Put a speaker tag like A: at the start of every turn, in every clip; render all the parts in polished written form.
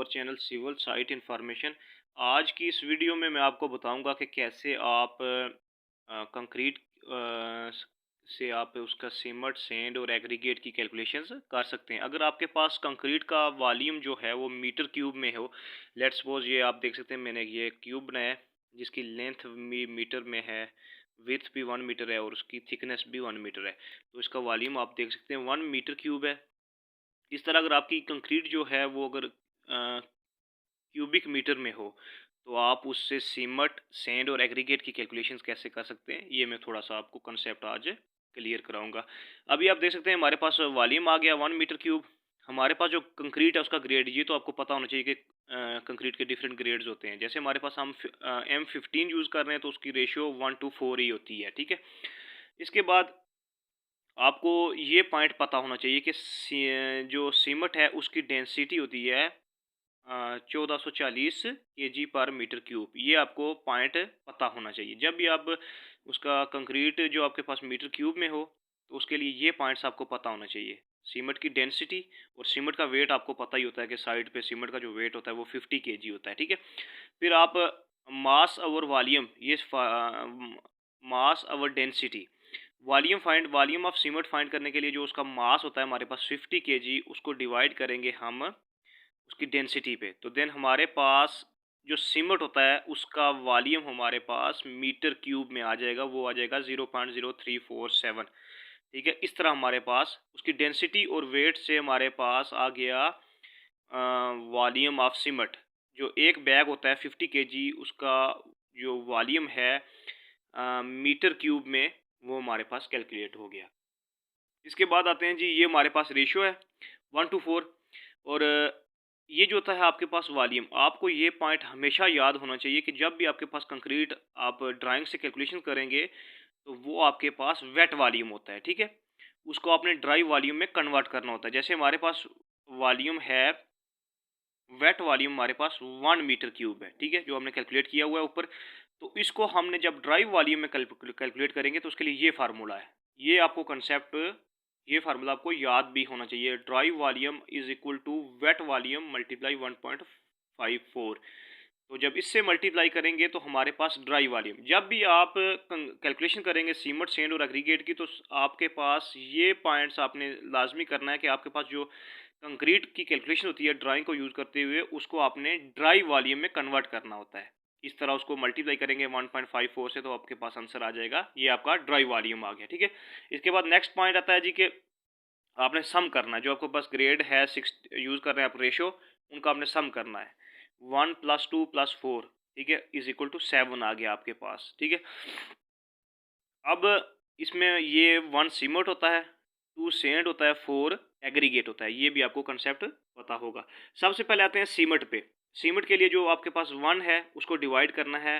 A: Channel civil site information. आज की इस वीडियो में मैं आपको बताऊंगा कि कैसे आप कंक्रीट से आप उसका सीमेंट सैंड और एग्रीगेट की कैलकुलेशंस कर सकते हैं। अगर आपके पास कंक्रीट का वॉल्यूम जो है वो मीटर क्यूब में हो, लेट्स सपोज ये आप देख सकते हैं मैंने ये क्यूब बनाया है जिसकी लेंथ मीटर में है, विड्थ भी 1 मीटर है और उसकी थिकनेस भी 1 मीटर है। तो इसका वॉल्यूम आप देख सकते हैं 1 मीटर क्यूब है। इस तरह अगर आपकी कंक्रीट जो है वो अगर क्यूबिक मीटर में हो तो आप उससे सीमेंट सैंड और एग्रीगेट की कैलकुलेशंस कैसे कर सकते हैं, ये मैं थोड़ा सा आपको कंसेप्ट आज क्लियर कराऊंगा। अभी आप देख सकते हैं हमारे पास वॉल्यूम आ गया 1 मीटर क्यूब। हमारे पास जो कंक्रीट है उसका ग्रेड, ये तो आपको पता होना चाहिए कि कंक्रीट के डिफरेंट ग्रेड्स होते हैं। जैसे हमारे पास हम M15 यूज़ कर रहे हैं तो उसकी रेशियो 1:4 ही होती है, ठीक है। इसके बाद आपको ये पॉइंट पता होना चाहिए कि जो सीमेंट है उसकी डेंसिटी होती है 1440 kg/मीटर क्यूब। ये आपको पॉइंट पता होना चाहिए जब भी आप उसका कंक्रीट जो आपके पास मीटर क्यूब में हो, तो उसके लिए ये पॉइंट्स आपको पता होना चाहिए। सीमेंट की डेंसिटी और सीमेंट का वेट आपको पता ही होता है कि साइड पे सीमेंट का जो वेट होता है वो 50 kg होता है, ठीक है। फिर आप मास ओवर वॉल्यूम, ये मास over density, volume of cement find करने के लिए जो उसका मास होता है हमारे पास 50 kg, उसको डिवाइड करेंगे हम उसकी डेंसिटी पे, तो देन हमारे पास जो सीमेंट होता है उसका वॉल्यूम हमारे पास मीटर क्यूब में आ जाएगा, वो आ जाएगा 0.0347, ठीक है। इस तरह हमारे पास उसकी डेंसिटी और वेट से हमारे पास आ गया वॉल्यूम ऑफ सीमेंट। जो एक बैग होता है 50 kg, उसका जो वॉल्यूम है मीटर क्यूब में, वो हमारे पास कैलकुलेट हो गया। इसके बाद आते हैं जी, ये हमारे पास रेशियो है 1:4। और ये जो होता है आपके पास वॉल्यूम, आपको ये पॉइंट हमेशा याद होना चाहिए कि जब भी आपके पास कंक्रीट आप ड्राइंग से कैलकुलेशन करेंगे तो वो आपके पास वेट वॉल्यूम होता है, ठीक है। उसको आपने ड्राई वॉल्यूम में कन्वर्ट करना होता है। जैसे हमारे पास वॉल्यूम है, वेट वॉल्यूम हमारे पास 1 मीटर क्यूब है, ठीक है, जो हमने कैलकुलेट किया हुआ है ऊपर। तो इसको हमने जब ड्राई वॉल्यूम में कैलकुलेट करेंगे तो उसके लिए ये फार्मूला है। ये आपको कंसेप्ट, ये फार्मूला आपको याद भी होना चाहिए। Dry volume is equal to wet volume multiply 1.54। तो जब इससे मल्टीप्लाई करेंगे तो हमारे पास ड्राई वॉल्यूम, जब भी आप कैलकुलेशन करेंगे सीमेंट सैंड और एग्रीगेट की, तो आपके पास ये पॉइंट्स आपने लाजमी करना है कि आपके पास जो कंक्रीट की कैलकुलेशन होती है ड्राइंग को यूज़ करते हुए, उसको आपने ड्राई वॉल्यूम में कन्वर्ट करना होता है। इस तरह उसको मल्टीप्लाई करेंगे 1.54 से तो आपके पास आंसर आ जाएगा, ये आपका ड्राई वॉल्यूम आ गया, ठीक है। इसके बाद नेक्स्ट पॉइंट आता है जी कि आपने सम करना है। जो आपके पास ग्रेड है 6 यूज़ कर रहे हैं आप रेशो, उनका आपने सम करना है। 1 + 2 + 4, ठीक है, इज इक्वल टू 7 आ गया आपके पास, ठीक है। अब इसमें ये 1 सीमेंट होता है, 2 सैंड होता है, 4 एग्रीगेट होता है। ये भी आपको कंसेप्ट पता होगा। सबसे पहले आते हैं सीमेंट पे। सीमेंट के लिए जो आपके पास 1 है उसको डिवाइड करना है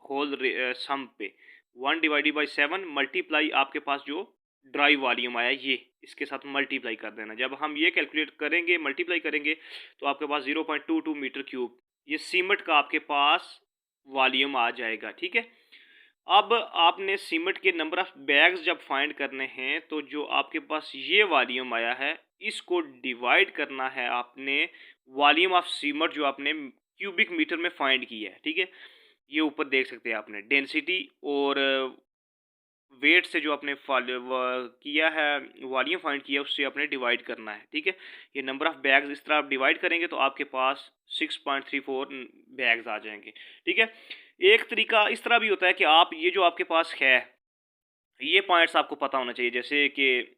A: होल सम पे। 1/7 मल्टीप्लाई आपके पास जो ड्राई वॉल्यूम आया ये, इसके साथ मल्टीप्लाई कर देना। जब हम ये कैलकुलेट करेंगे, मल्टीप्लाई करेंगे, तो आपके पास 0.22 मीटर क्यूब ये सीमेंट का आपके पास वॉल्यूम आ जाएगा, ठीक है। अब आपने सीमेंट के नंबर ऑफ बैग्स जब फाइंड करने हैं, तो जो आपके पास ये वॉल्यूम आया है इसको डिवाइड करना है आपने वॉल्यूम ऑफ सीमेंट जो आपने क्यूबिक मीटर में फाइंड किया है, ठीक है। ये ऊपर देख सकते हैं आपने डेंसिटी और वेट से जो आपने किया है, वॉल्यूम फाइंड किया, उससे आपने डिवाइड करना है, ठीक है। ये नंबर ऑफ बैग्स इस तरह आप डिवाइड करेंगे तो आपके पास 6.34 बैग्स आ जाएंगे, ठीक है। एक तरीका इस तरह भी होता है कि आप ये जो आपके पास है, ये पॉइंट्स आपको पता होना चाहिए। जैसे कि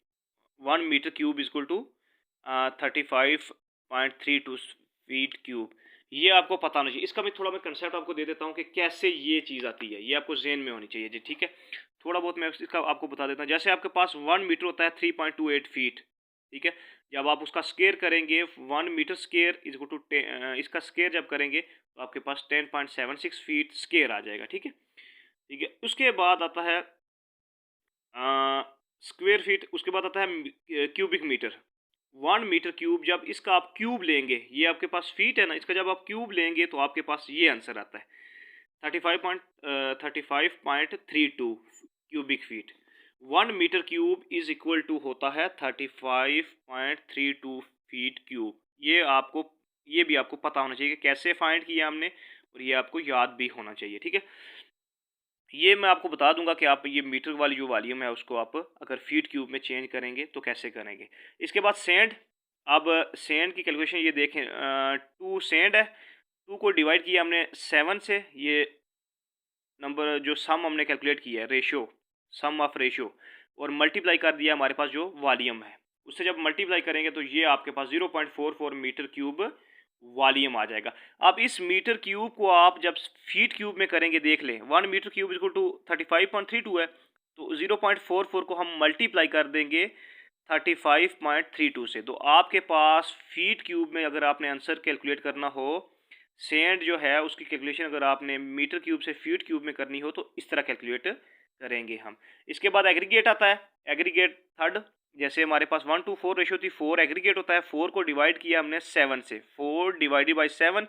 A: 1 metre cube is equal to 35.32 feet cube, ये आपको पता होना चाहिए। इसका मैं कंसेप्ट आपको दे देता हूँ कि कैसे ये चीज़ आती है, ये आपको जेन में होनी चाहिए जी, ठीक है। थोड़ा बहुत मैं इसका आपको बता देता हूँ। जैसे आपके पास 1 मीटर होता है 3.28 फीट, ठीक है। जब आप उसका स्केयर करेंगे 1 metre square is equal to, इसका स्केयर जब करेंगे तो आपके पास 10.76 फीट स्केयर आ जाएगा, ठीक है, ठीक है। उसके बाद आता है स्क्वेयर फीट, उसके बाद आता है क्यूबिक मीटर। 1 मीटर क्यूब, जब इसका आप क्यूब लेंगे, ये आपके पास फीट है ना, इसका जब आप क्यूब लेंगे तो आपके पास ये आंसर आता है 35.32 cubic feet. 1 metre cube is equal to होता है 35.32 फीट क्यूब। ये आपको ये भी आपको पता होना चाहिए कि कैसे फाइंड किया हमने, और ये आपको याद भी होना चाहिए, ठीक है। ये मैं आपको बता दूंगा कि आप ये मीटर वाली जो वॉल्यूम है उसको आप अगर फीट क्यूब में चेंज करेंगे तो कैसे करेंगे। इसके बाद सेंड, अब सेंड की कैलकुलेशन ये देखें, 2 सेंड है, 2 को डिवाइड किया हमने 7 से, ये नंबर जो सम हमने कैलकुलेट किया है, रेशियो, सम ऑफ रेशियो, और मल्टीप्लाई कर दिया हमारे पास जो वॉल्यूम है उससे। जब मल्टीप्लाई करेंगे तो ये आपके पास 0.44 मीटर क्यूब वॉल्यूम आ जाएगा। अब इस मीटर क्यूब को आप जब फीट क्यूब में करेंगे, देख लें 1 मीटर क्यूब इक्वल टू 35.32 है, तो 0.44 को हम मल्टीप्लाई कर देंगे 35.32 से, तो आपके पास फीट क्यूब में अगर आपने आंसर कैलकुलेट करना हो, सेंड जो है उसकी कैलकुलेशन अगर आपने मीटर क्यूब से फीट क्यूब में करनी हो तो इस तरह कैलकुलेट करेंगे हम। इसके बाद एग्रीगेट आता है, एग्रीगेट थर्ड, जैसे हमारे पास 1:4 रेशो थी, 4 एग्रीगेट होता है, 4 को डिवाइड किया हमने 7 से, 4 डिवाइडेड बाई 7,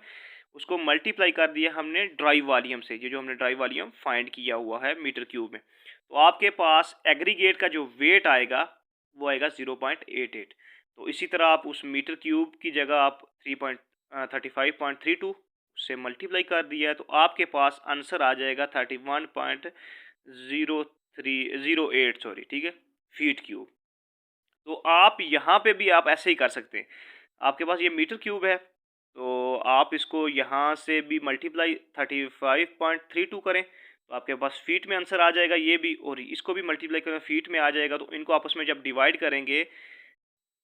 A: उसको मल्टीप्लाई कर दिया हमने ड्राइव वॉल्यूम से, ये जो हमने ड्राइव वॉल्यूम फाइंड किया हुआ है मीटर क्यूब में, तो आपके पास एग्रीगेट का जो वेट आएगा वो आएगा 0.88। तो इसी तरह आप उस मीटर क्यूब की जगह आप 35.32 से मल्टीप्लाई कर दिया है, तो आपके पास आंसर आ जाएगा 31.0308, सॉरी, ठीक है, फीट क्यूब। तो आप यहाँ पे भी आप ऐसे ही कर सकते हैं। आपके पास ये मीटर क्यूब है, तो आप इसको यहाँ से भी मल्टीप्लाई 35.32 करें तो आपके पास फीट में आंसर आ जाएगा ये भी, और इसको भी मल्टीप्लाई करें फीट में आ जाएगा। तो इनको आपस में जब डिवाइड करेंगे,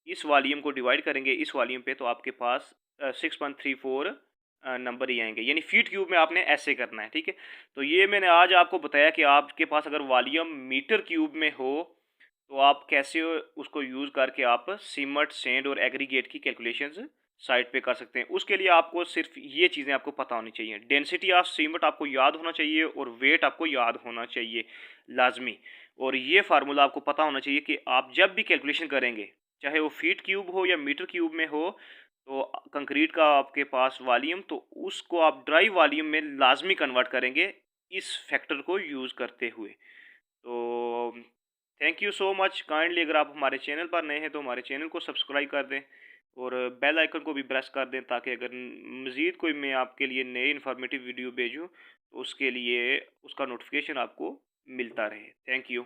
A: इस वॉल्यूम को डिवाइड करेंगे इस वॉल्यूम पे, तो आपके पास 6.34 नंबर ही आएंगे, यानी फीट क्यूब में आपने ऐसे करना है, ठीक है। तो ये मैंने आज आपको बताया कि आपके पास अगर वॉल्यूम मीटर क्यूब में हो तो आप कैसे उसको यूज़ करके आप सीमट, सेंड और एग्रीगेट की कैलकुलेशंस साइट पे कर सकते हैं। उसके लिए आपको सिर्फ ये चीज़ें आपको पता होनी चाहिए, डेंसिटी ऑफ सीमट आपको याद होना चाहिए और वेट आपको याद होना चाहिए लाजमी, और ये फार्मूला आपको पता होना चाहिए कि आप जब भी कैलकुलेशन करेंगे, चाहे वो फीट क्यूब हो या मीटर क्यूब में हो, तो कंक्रीट का आपके पास वॉल्यूम, तो उसको आप ड्राई वॉल्यूम में लाजमी कन्वर्ट करेंगे इस फैक्टर को यूज़ करते हुए। तो thank you so much. Kindly अगर आप हमारे चैनल पर नए हैं तो हमारे चैनल को सब्सक्राइब कर दें और बेल आइकन को भी प्रेस कर दें, ताकि अगर मज़ीद कोई मैं आपके लिए नए इन्फॉर्मेटिव वीडियो भेजूं तो उसके लिए उसका नोटिफिकेशन आपको मिलता रहे। Thank you.